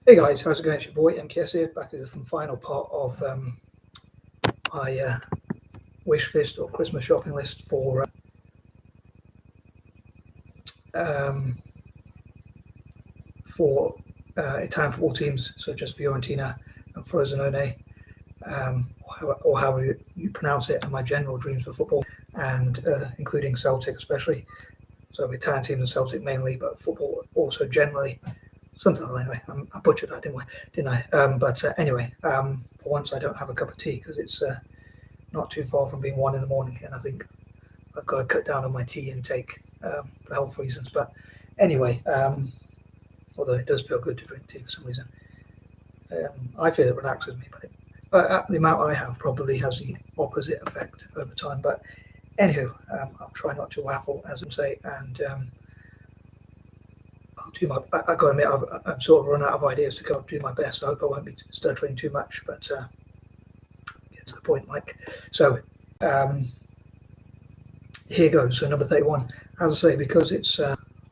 Hey guys, how's it going? It's your boy M.K.S here, back with the final part of my wish list or Christmas shopping list for Italian football teams such as Fiorentina and Frosinone, or however you pronounce it, and my general dreams for football, and including Celtic especially. So Italian teams and Celtic mainly, but football also generally. Something like that anyway. I butchered that, didn't I? But anyway, for once I don't have a cup of tea because it's not too far from being 1 a.m, and I think I've got to cut down on my tea intake for health reasons. But anyway, although it does feel good to drink tea for some reason, I feel it relaxes me, but the amount I have probably has the opposite effect over time. But anywho, I'll try not to waffle, as I say, and I'll do my. I got to admit, I've sort of run out of ideas to go. Do my best. I hope I won't be stuttering too much, but get to the point, Mike. So here goes. So number 31. As I say, because it's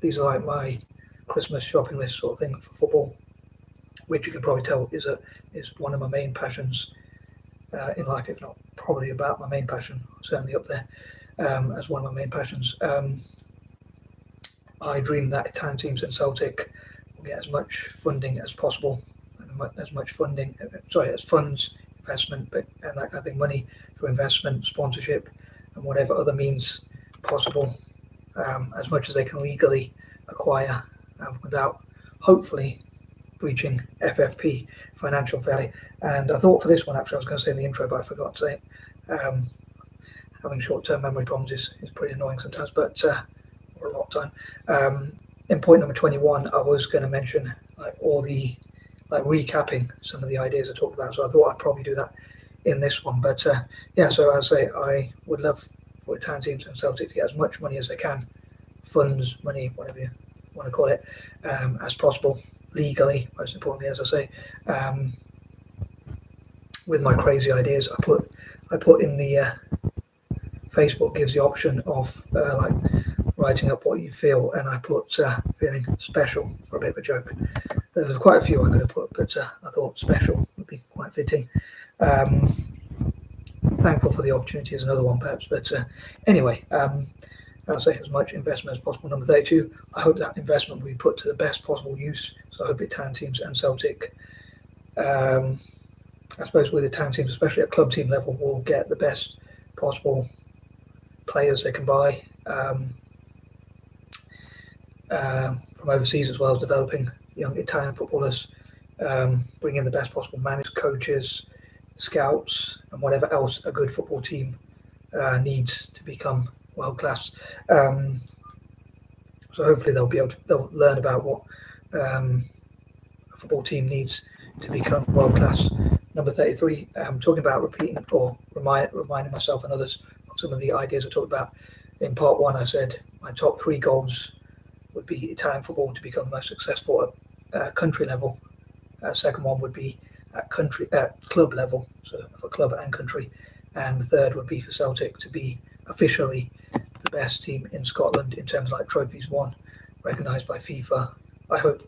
these are like my Christmas shopping list sort of thing for football, which you can probably tell is one of my main passions in life, if not probably about my main passion, certainly up there as one of my main passions. I dream that Italian teams and Celtic will get as much funding as possible, and as much funds, investment, and that kind of thing, money for investment, sponsorship, and whatever other means possible, as much as they can legally acquire without hopefully breaching FFP, financial fair play. And I thought for this one, actually, I was going to say in the intro, but I forgot to say it. Having short-term memory problems is pretty annoying sometimes, but or a lot of time. In point number 21, I was going to mention recapping some of the ideas I talked about, so I thought I'd probably do that in this one. But yeah, so as I say, I would love for Italian teams and Celtic to get as much money as they can, funds, money, whatever you want to call it, as possible, legally, most importantly, as I say. With my crazy ideas, I put in the Facebook gives the option of writing up what you feel, and I put feeling special for a bit of a joke. There was quite a few I could have put, but I thought special would be quite fitting. Thankful for the opportunity is another one perhaps, but anyway, I'll say as much investment as possible. Number 32, I hope that investment will be put to the best possible use. So I hope Italian teams and Celtic, I suppose with Italian teams, especially at club team level, will get the best possible players they can buy from overseas, as well as developing young Italian footballers, bring in the best possible managers, coaches, scouts, and whatever else a good football team needs to become world class. So hopefully they'll learn about what a football team needs to become world class. Number 33, talking about repeating or reminding myself and others of some of the ideas I talked about. In part 1, I said my top 3 goals would be Italian football to become the most successful at country level. Second one would be at club level, so for club and country. And the third would be for Celtic to be officially the best team in Scotland in terms of trophies won, recognised by FIFA. I hope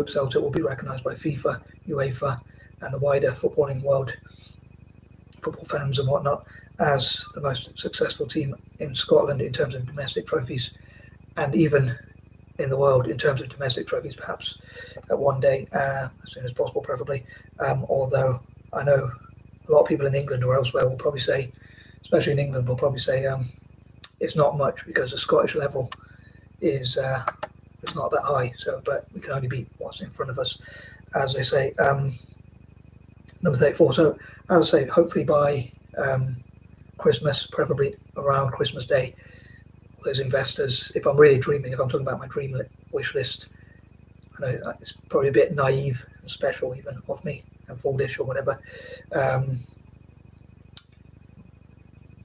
Celtic will be recognised by FIFA, UEFA, and the wider footballing world, football fans and whatnot, as the most successful team in Scotland in terms of domestic trophies, and even in the world in terms of domestic trophies, perhaps at one day, as soon as possible, preferably. Although I know a lot of people in England or elsewhere will probably say, especially in England, will probably say it's not much because the Scottish level is it's not that high. So, but we can only beat what's in front of us, as they say. Number 34. So, as I say, hopefully by Christmas, preferably around Christmas Day, those investors, if I'm really dreaming, if I'm talking about my dream wish list, I know it's probably a bit naive and special even of me and foolish or whatever,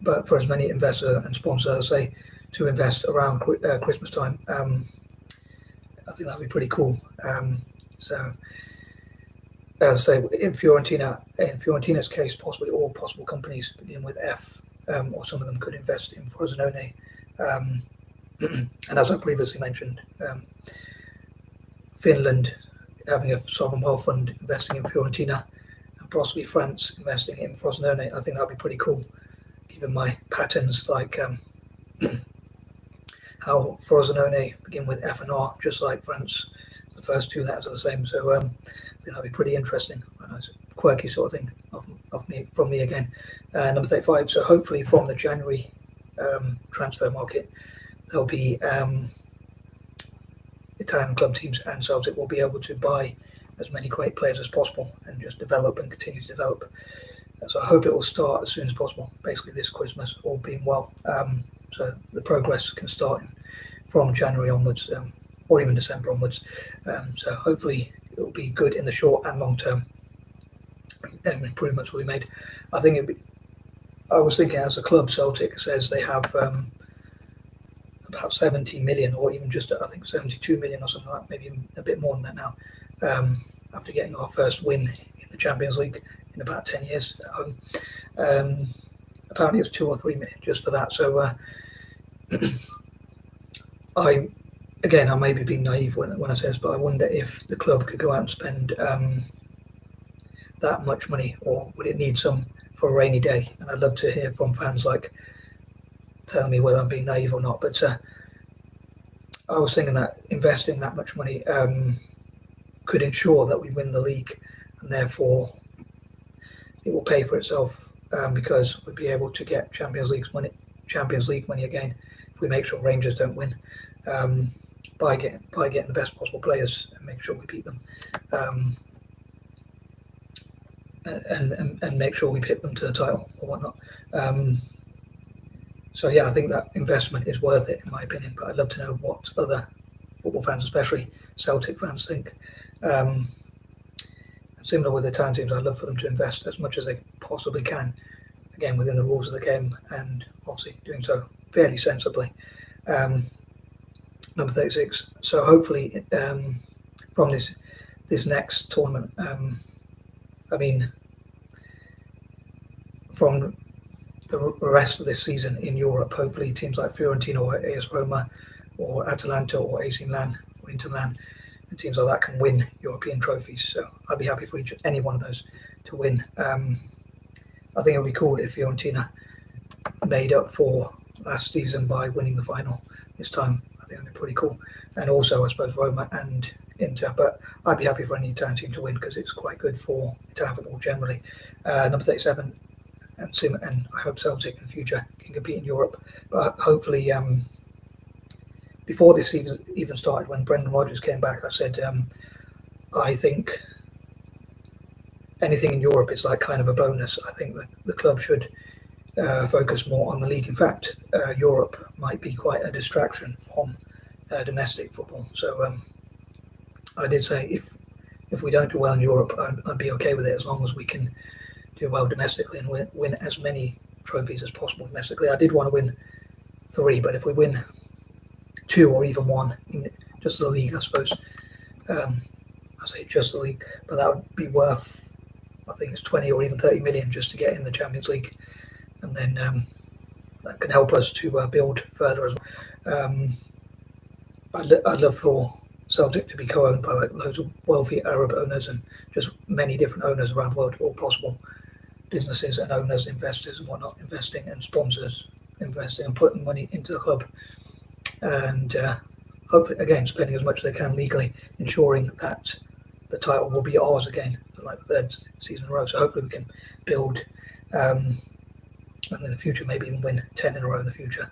but for as many investors and sponsors, I say, to invest around Christmas time, I think that'd be pretty cool. So as I say, in Fiorentina's case, possibly all possible companies begin with F, or some of them could invest in Frosinone. And as I previously mentioned, Finland having a sovereign wealth fund investing in Fiorentina, and possibly France investing in Frosinone. I think that'd be pretty cool, given my patterns like how Frosinone begin with F and R, just like France. The first two letters are the same, so I think that'd be pretty interesting. I know it's a quirky sort of thing from me again. Number 35. So hopefully from the January transfer market, there'll be Italian club teams and Celtic will be able to buy as many great players as possible and just develop and continue to develop. So I hope it will start as soon as possible, basically this Christmas, all being well. So the progress can start from January onwards, or even December onwards. So hopefully it will be good in the short and long term, and improvements will be made. I was thinking, as a club, Celtic says they have about 70 million, or even just I think 72 million or something like that, maybe even a bit more than that now, after getting our first win in the Champions League in about 10 years at home. Apparently it's 2 or 3 million just for that. So I may be being naive when I say this, but I wonder if the club could go out and spend that much money, or would it need some for a rainy day? And I'd love to hear from fans, like, telling me whether I'm being naive or not. But I was thinking that investing that much money could ensure that we win the league, and therefore it will pay for itself, because we'll be able to get Champions League money again if we make sure Rangers don't win, by getting the best possible players and make sure we beat them, and make sure we pick them to the title or whatnot. So yeah, I think that investment is worth it in my opinion, but I'd love to know what other football fans, especially Celtic fans, think. And similar with the Italian teams, I'd love for them to invest as much as they possibly can, again within the rules of the game, and obviously doing so fairly sensibly. Number 36. So hopefully from this next tournament, from the rest of this season in Europe, hopefully teams like Fiorentina or AS Roma or Atalanta or AC Milan or Inter Milan and teams like that can win European trophies. So I'd be happy for any one of those to win. I think it would be cool if Fiorentina made up for last season by winning the final this time. I think it would be pretty cool. And also, I suppose, Roma and Inter. But I'd be happy for any Italian team to win, because it's quite good for Italian football generally. Number 37, and I hope Celtic in the future can compete in Europe. But hopefully, before this even started, when Brendan Rodgers came back, I said, I think anything in Europe is like kind of a bonus. I think that the club should focus more on the league. In fact, Europe might be quite a distraction from domestic football. So I did say if we don't do well in Europe, I'd be okay with it, as long as we can do well domestically and win as many trophies as possible domestically. I did want to win 3, but if we win 2 or even 1, just the league, I suppose. I say just the league, but that would be worth, I think it's 20 or even 30 million just to get in the Champions League, and then that can help us to build further as well. I'd love for Celtic to be co-owned by like loads of wealthy Arab owners and just many different owners around the world, all possible businesses and owners, investors and whatnot, investing, and sponsors investing and putting money into the club, and hopefully again spending as much as they can legally, ensuring that the title will be ours again for like the 3rd season in a row. So hopefully we can build, and in the future maybe even win 10 in a row in the future.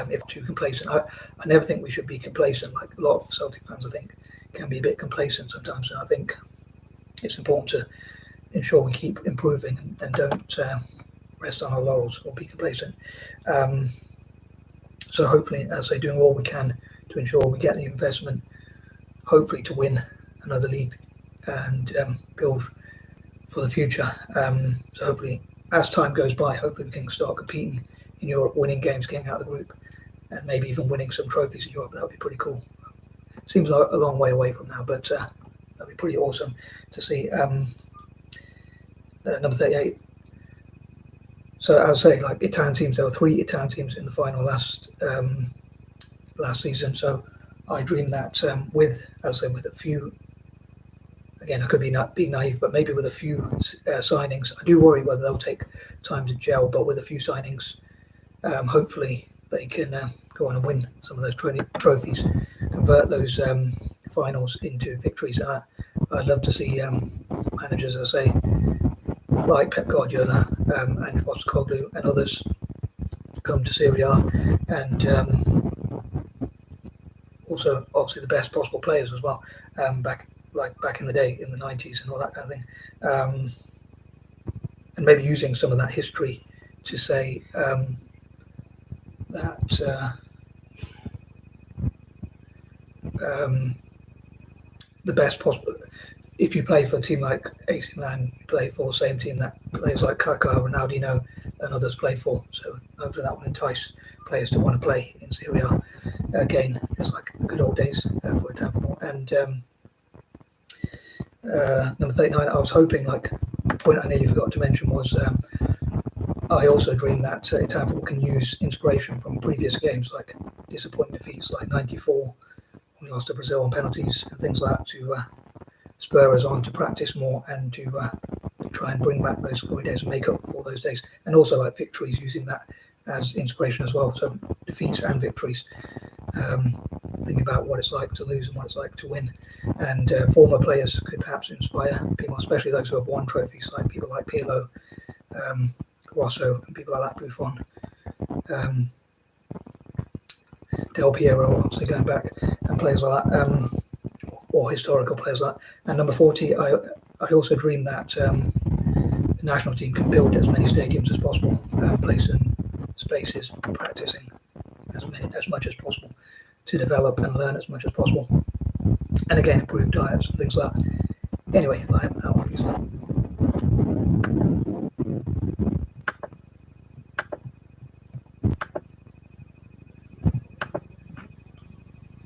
If too complacent, I never think we should be complacent. Like a lot of Celtic fans, I think, can be a bit complacent sometimes, and I think it's important to ensure we keep improving and don't rest on our laurels or be complacent. So hopefully, as I say, doing all we can to ensure we get the investment, hopefully to win another league and build for the future. So hopefully, as time goes by, hopefully we can start competing in Europe, winning games, getting out of the group, and maybe even winning some trophies in Europe. That would be pretty cool. Seems like a long way away from now, but that'd be pretty awesome to see. Number 38. So as I say, like Italian teams, there were 3 Italian teams in the final last season. So I dream that with a few again, I could be being naive, but maybe with a few signings, I do worry whether they'll take time to gel. But with a few signings, hopefully they can go on and win some of those trophies, convert those finals into victories. And I'd love to see managers, as I say, like Pep Guardiola, and Postecoglou and others come to Serie A, and also obviously the best possible players as well, back in the day in the 90s and all that kind of thing, and maybe using some of that history to say that the best possible. If you play for a team like AC Milan, you play for the same team that players like Kaká, Ronaldinho, and others played for. So hopefully that will entice players to want to play in Serie A again, just like the good old days for Italian football. And number 39, I was hoping, like, the point I nearly forgot to mention was I also dream that Italian football can use inspiration from previous games, like disappointing defeats like 94, we lost to Brazil on penalties and things like that, to spur us on to practice more and to try and bring back those glory days and make up for those days. And also like victories, using that as inspiration as well. So defeats and victories. Think about what it's like to lose and what it's like to win. And former players could perhaps inspire people, especially those who have won trophies, like people like Pirlo, Rosso, and people like that, Buffon, Del Piero, obviously going back, and players like that, or historical players like that. And number 40, I also dream that the national team can build as many stadiums as possible, place and spaces for practicing as much as possible, to develop and learn as much as possible, and again improve diets and things like that. Anyway, I'm out.